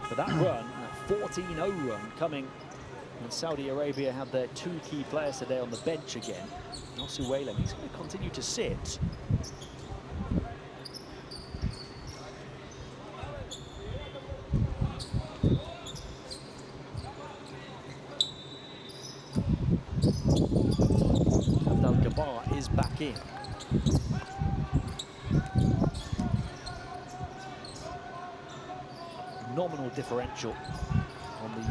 But that run, that 14-0 run coming, and Saudi Arabia had their two key players today on the bench again. Alsu Waylam, he's going to continue to sit. Abdel Gabbar is back in. Nominal differential on the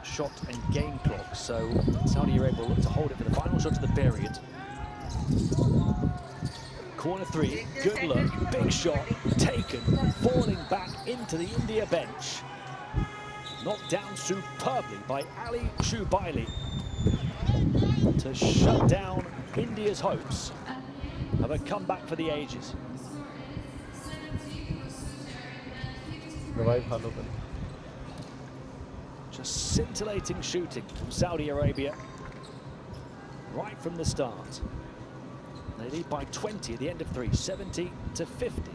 shot and game clock, so Saudi Arabia will look to hold it for the final shot of the period. Corner three, good look, big shot, taken, falling back into the India bench. Knocked down superbly by Ali Shubaili to shut down India's hopes of a comeback for the ages. Just scintillating shooting from Saudi Arabia right from the start. They lead by 20 at the end of three, 70 to 50. And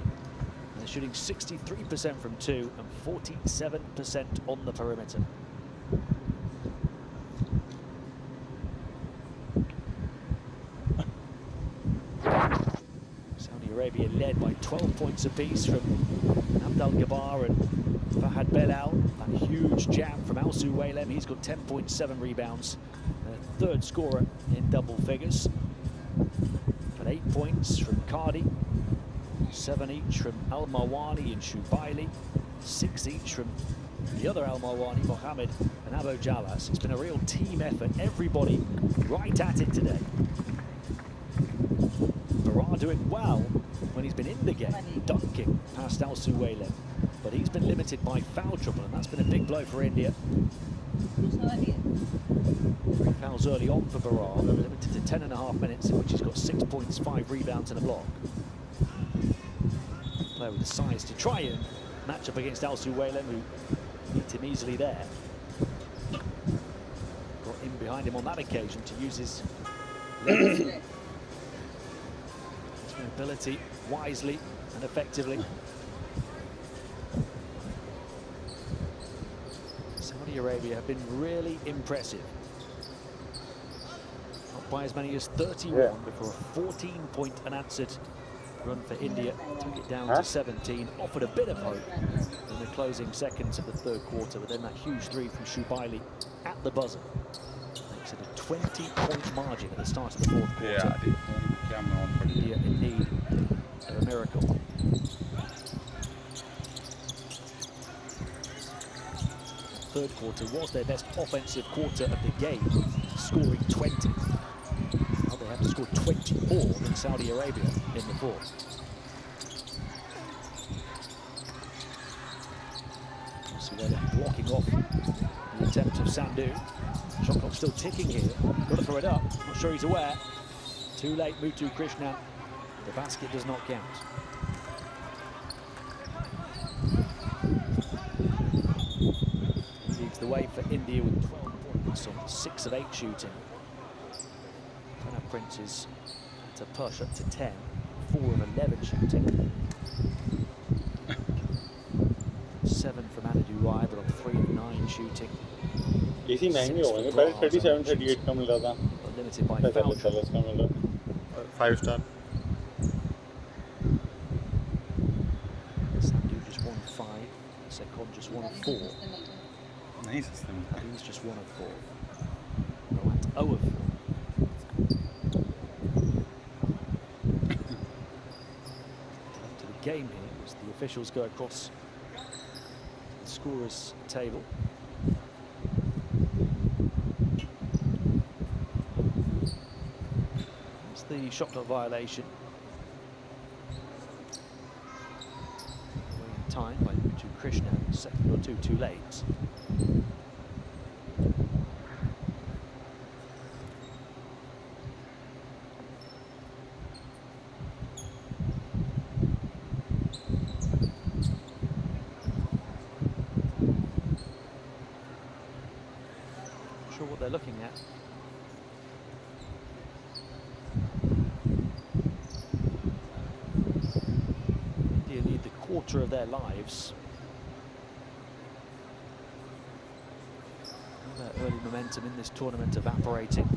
they're shooting 63% from two and 47% on the perimeter. Saudi Arabia led by 12 points apiece from Abdel Gabbar and Fahad Belal. That huge jam from Alsu Waylam. He's got 10.7 rebounds. Their third scorer in double figures. But 8 points from Cardi. 7 each from Al Mawani and Shubaili. 6 each from the other Al Mawani, Mohammed and Abu Jalas. It's been a real team effort. Everybody right at it today. Berar doing well when he's been in the game, dunking past Alsu Waylam. But he's been limited by foul trouble, and that's been a big blow for India. 3 fouls early on for Berar, limited to 10.5 minutes, in which he's got 6 points, 5 rebounds and a block. Player with the size to try and match up against Alsu Waylam, who beat him easily there. Got in behind him on that occasion to use his length, his mobility wisely and effectively. Saudi Arabia have been really impressive. Up by as many as 31 before a 14-point unanswered run for India. Took it down to 17, offered a bit of hope in the closing seconds of the third quarter, but then that huge three from Shubaili at the buzzer makes it a 20-point margin at the start of the fourth quarter. India in need of a miracle. Third quarter was their best offensive quarter of the game, scoring 20. Now they have to score 20 more than Saudi Arabia in the fourth. So they're blocking off the attempt of Sandhu. Shot clock still ticking here. Got to throw it up. Not sure he's aware. Too late, Muthu Krishnan. The basket does not count. The way for India with 12 points on 6 of 8 shooting. Pranav Prince is to push up to 10, 4 of 11 shooting. 7 from Anadu Rai, but on 3 of 9 shooting. AC 9 ही होंगे पहले 37 38 का मिला था. Limited by foul trouble. 5-star. Sandhu just 1 of 5. Sekon just 1 of 4. Nice system. He's just 1 of 4. Roat 0 of 4. To the game here as the officials go across the scorers table. It's the shot clock violation. Away in time by Muthu Krishnan, second or two too late. What they're looking at. India need the quarter of their lives Their early momentum in this tournament evaporating.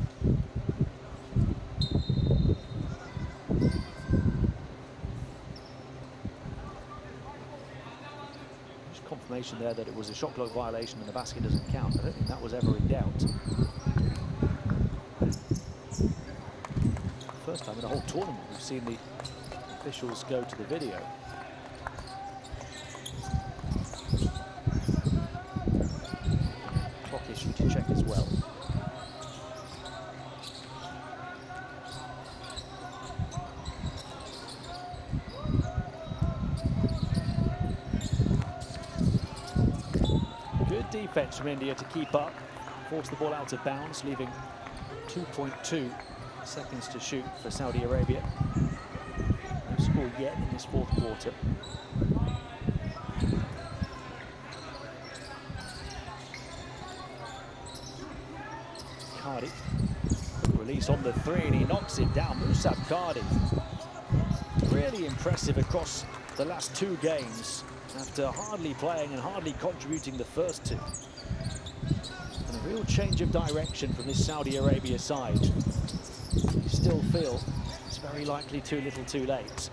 Just confirmation there that it was a shot clock violation and the basket doesn't count. I don't think that was ever in doubt. First time in the whole tournament we've seen the officials go to the video. Clock issue to check as well. Good defense from India to keep up, force the ball out of bounds, leaving 2.2 seconds to shoot for Saudi Arabia. No score yet in this fourth quarter. Cardi, release on the three and he knocks it down. Musab Cardi, really impressive across the last two games after hardly playing and hardly contributing the first two. And a real change of direction from this Saudi Arabia side. You still feel it's very likely too little too late.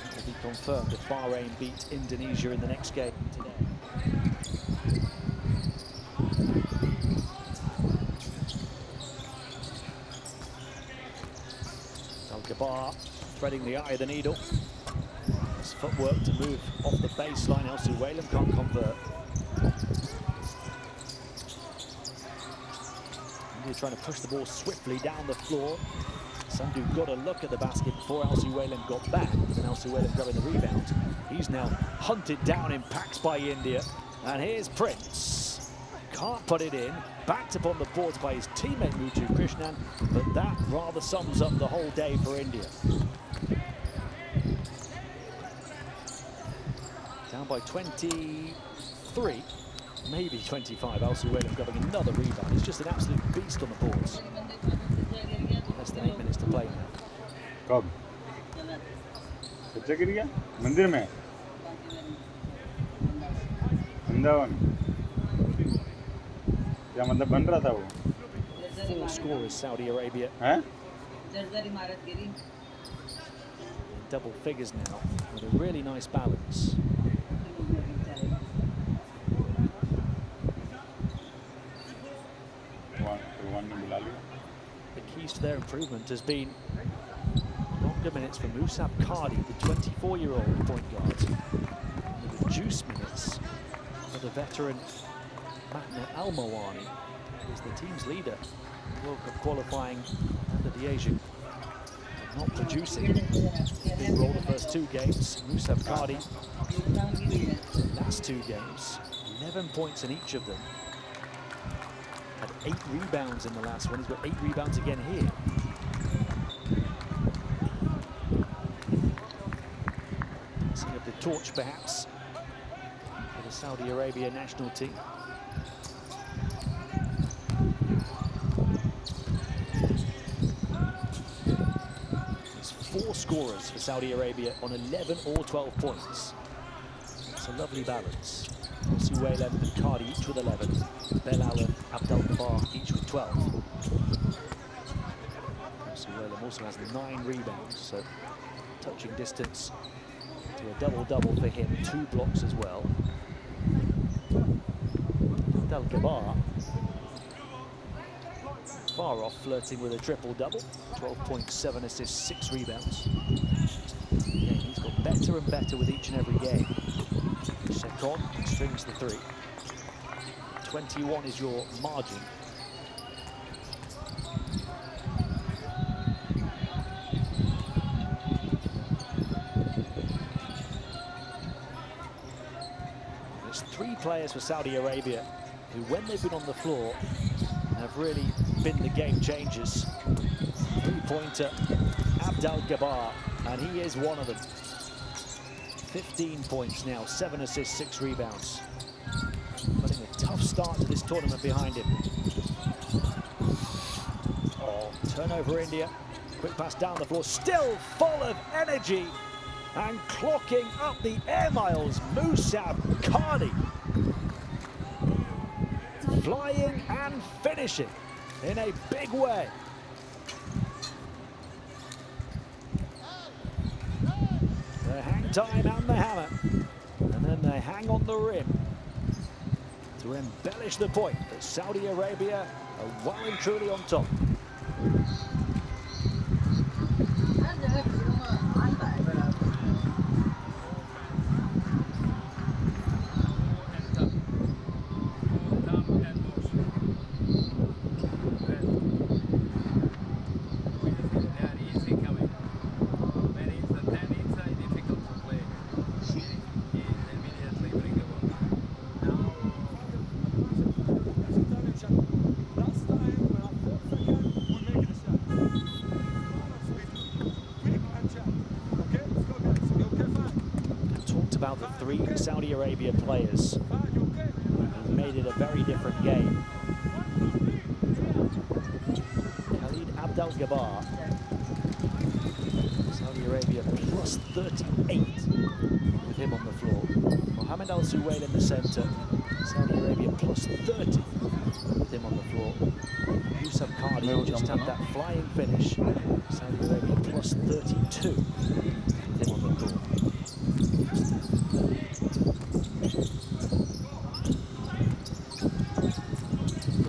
It will be confirmed if Bahrain beat Indonesia in the next game today. Al-Gabar threading the eye of the needle. His footwork to move off the baseline. El Suwaylem can't convert. India trying to push the ball swiftly down the floor. Sandhu got a look at the basket before El Suwaylem got back, but then El Suwaylem grabbing the rebound. He's now hunted down in packs by India. And here's Prince. Can't put it in. Backed up on the boards by his teammate Muthu Krishnan, but that rather sums up the whole day for India. Down by 23, maybe 25. El Suwaylem grabbing another rebound. He's just an absolute beast on the boards. Less than 8 minutes to play now. कब? बच्चा गिर गया? मंदिर में? वृंदावन? क्या मतलब बन रहा था वो? Four scorers Saudi Arabia. हैं? Double figures now with a really nice balance. The keys to their improvement has been longer minutes for Musab Cardi, the 24-year-old point guard, and the reduced minutes for the veteran Mahmoud Al-Mawani, who is the team's leader in World Cup qualifying and at the Asian. Not producing. Big role the first two games. Musab Cardi, last two games, 11 points in each of them. Had 8 rebounds in the last one. He's got 8 rebounds again here. Passing of the torch, perhaps, for the Saudi Arabia national team. There's 4 scorers for Saudi Arabia on 11 or 12 points. It's a lovely balance. Suwaylem and Cardi each with 11. Belal and Abdel-Gabar each with 12. Suwaylem also has 9 rebounds, so touching distance to a double-double for him. 2 blocks as well. Abdel-Gabar far off, flirting with a triple-double. 12.7 assists, 6 rebounds. Yeah, he's got better and better with each and every game. Sekon strings the 3. 21 is your margin. There's 3 players for Saudi Arabia who, when they've been on the floor, have really been the game changers. 3-pointer Abdel-Gabar, and he is one of them. 15 points now, 7 assists, 6 rebounds. Putting a tough start to this tournament behind him. Oh, turnover India. Quick pass down the floor, still full of energy. And clocking up the air miles, Musab Cardi. flying and finishing in a big way. The hang time and the hammer, and then they hang on the rim to embellish the point that Saudi Arabia are well and truly on top. About the three Saudi Arabia players who made it a very different game. Khalid Abdel-Gabbar, Saudi Arabia plus 38 with him on the floor. Mohamed Al-Suwail in the centre, Saudi Arabia plus 30 with him on the floor. Yusuf Kardi just had that flying finish, Saudi Arabia plus 32 with him on the court.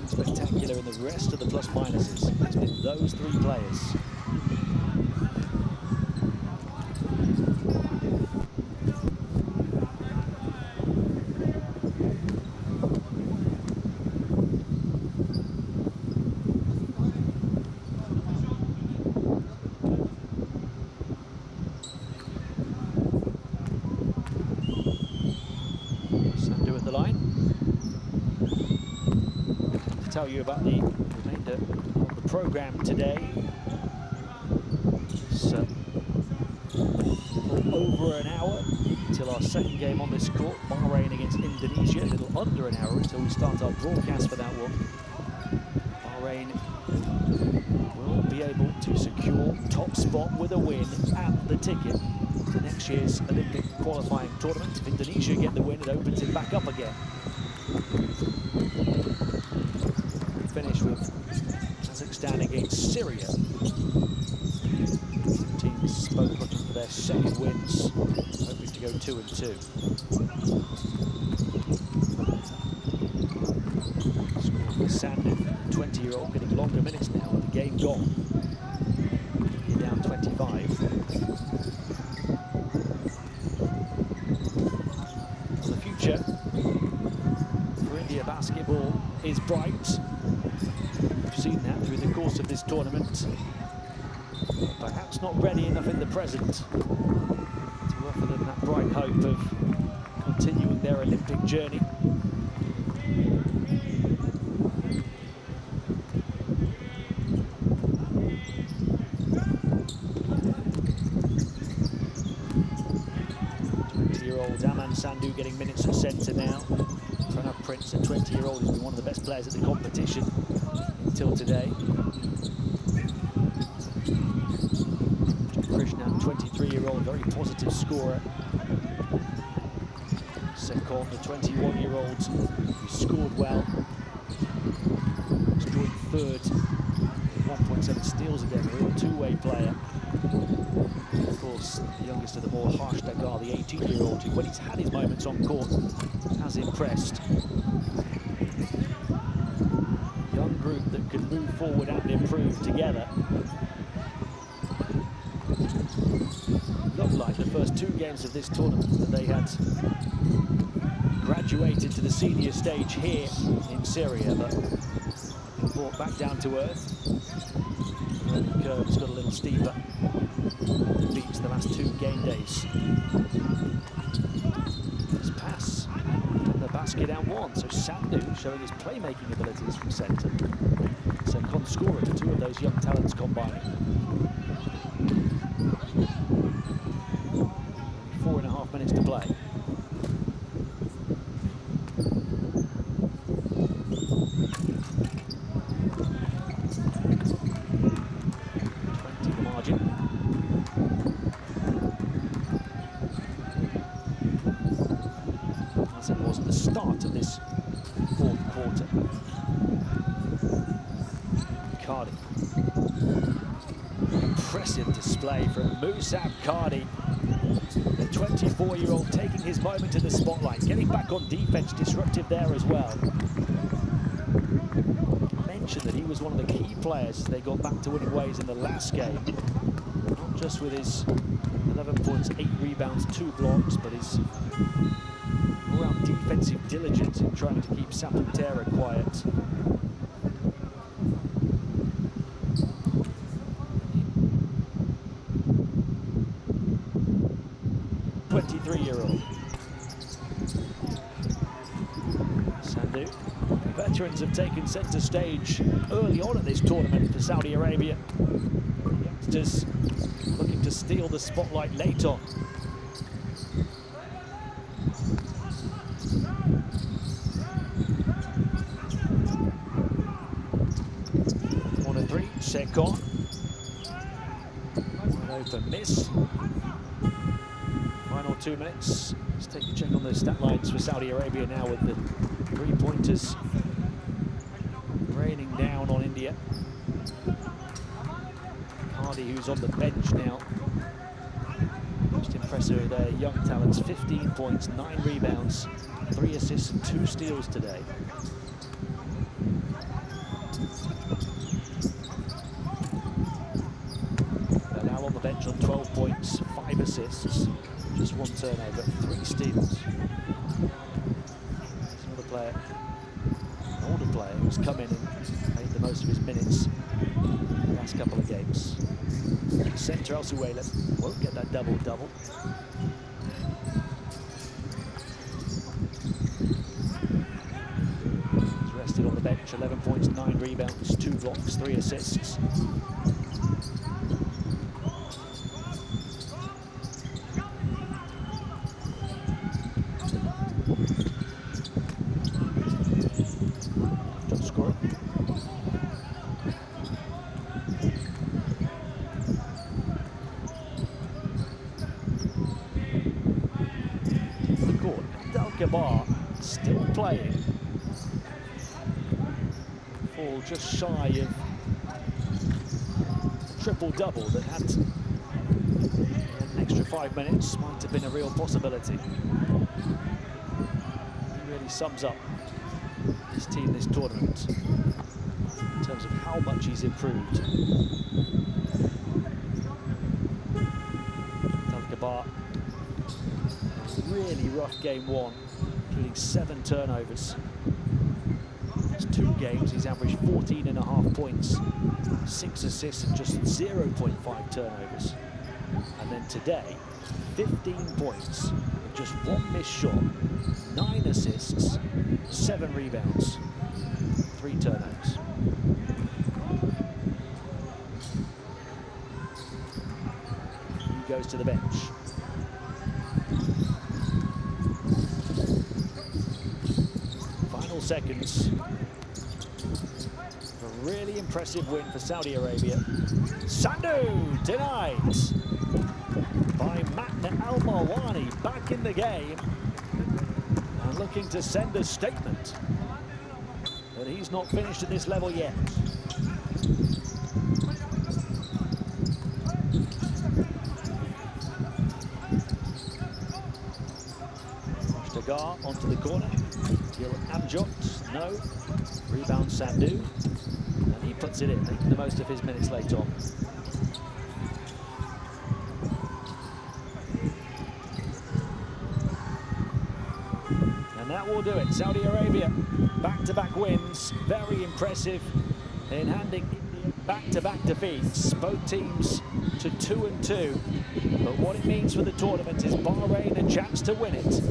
Spectacular in the rest of the plus minuses. It's been those three players. Sandu at the line. Tell you about the remainder of the programme today. So, over an hour until our second game on this court, Bahrain against Indonesia. A little under an hour until we start our broadcast for that one. Bahrain will be able to secure top spot with a win and the ticket to next year's Olympic qualifying tournament. If Indonesia get the win, it opens it back up again. Finish with Kazakhstan against Syria. Teams both looking for their second wins, hoping to go 2-2. Score for Sandu, 20-year-old, getting longer minutes now with the game gone. You're down 25. Well, the future for India basketball is bright. We've seen that through the course of this tournament. Perhaps not ready enough in the present to offer them that bright hope of continuing their Olympic journey. Aman Sandu getting minutes at centre now. Pranav Prince, a 20-year-old, who's been one of the best players at the competition until today. Krishna, 23-year-old, very positive scorer. Sekon, the 21-year-old, who scored well. Scoring third, 1.7 steals again, a real two-way player. Of course, the youngest of them all, Harsh Dagar, the 18-year-old, who, when he's had his moments on court, has impressed. Young group that can move forward and improve together. Looked like the first two games of this tournament that they had graduated to the senior stage here in Syria, but been brought back down to earth. The learning curve's got a little steeper. Beats the last two game days. This pass from the basket and one. So Sandu showing his playmaking abilities from centre. Sekon scorer to two of those young talents combining. 4.5 minutes to play. as it was at the start of this fourth quarter. Cardi. Impressive display from Musab Cardi. The 24-year-old taking his moment in the spotlight, getting back on defense, disruptive there as well. I mentioned that he was one of the key players as they got back to winning ways in the last game. Not just with his 11 points, 8 rebounds, 2 blocks, but his all-round defensive diligence in trying to keep Saputera quiet. 23-year-old. Sandhu. Veterans have taken centre stage early on at this tournament for Saudi Arabia. Youngsters looking to steal the spotlight late on. Corner 3, Sekon. Wide open miss. Final 2 minutes. Let's take a check on the stat lines for Saudi Arabia now with the 3-pointers raining down on India. Cardi, who's on the bench now. Most impressive of their young talents. 15 points, 9 rebounds, 3 assists and 2 steals today. Bilal on the bench on 12 points, 5 assists. Just 1 turnover, 3 steals. There's another player, an older player, who's come in and made the most of his minutes in the last couple of games. Centre Al-Suwaila won't get that double-double. He's rested on the bench, 11 points, 9 rebounds, 2 blocks, 3 assists. Gabar still playing for just shy of triple-double that had an extra 5 minutes might have been a real possibility. He really sums up his team this tournament in terms of how much he's improved. Gabar, really rough game 1. Including 7 turnovers. It's 2 games, he's averaged 14.5 points, 6 assists and just 0.5 turnovers. And then today, 15 points with just 1 missed shot, 9 assists, 7 rebounds, 3 turnovers. He goes to the bench. Seconds. A really impressive win for Saudi Arabia. Sandhu denied by Matna Al-Marwani, back in the game and looking to send a statement that he's not finished at this level yet. Dagar onto the corner. Gil Amjot, no. Rebound Sandhu. And he puts it in, making the most of his minutes late on. And that will do it. Saudi Arabia, back-to-back wins. Very impressive in handing India back-to-back defeats. Both teams to 2-2. But what it means for the tournament is Bahrain a chance to win it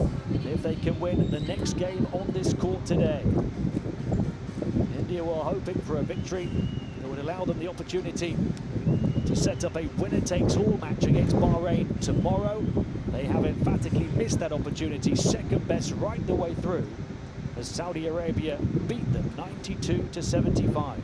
if they can win the next game on this court today. India were hoping for a victory that would allow them the opportunity to set up a winner-takes-all match against Bahrain tomorrow. They have emphatically missed that opportunity, second best right the way through, as Saudi Arabia beat them 92-75.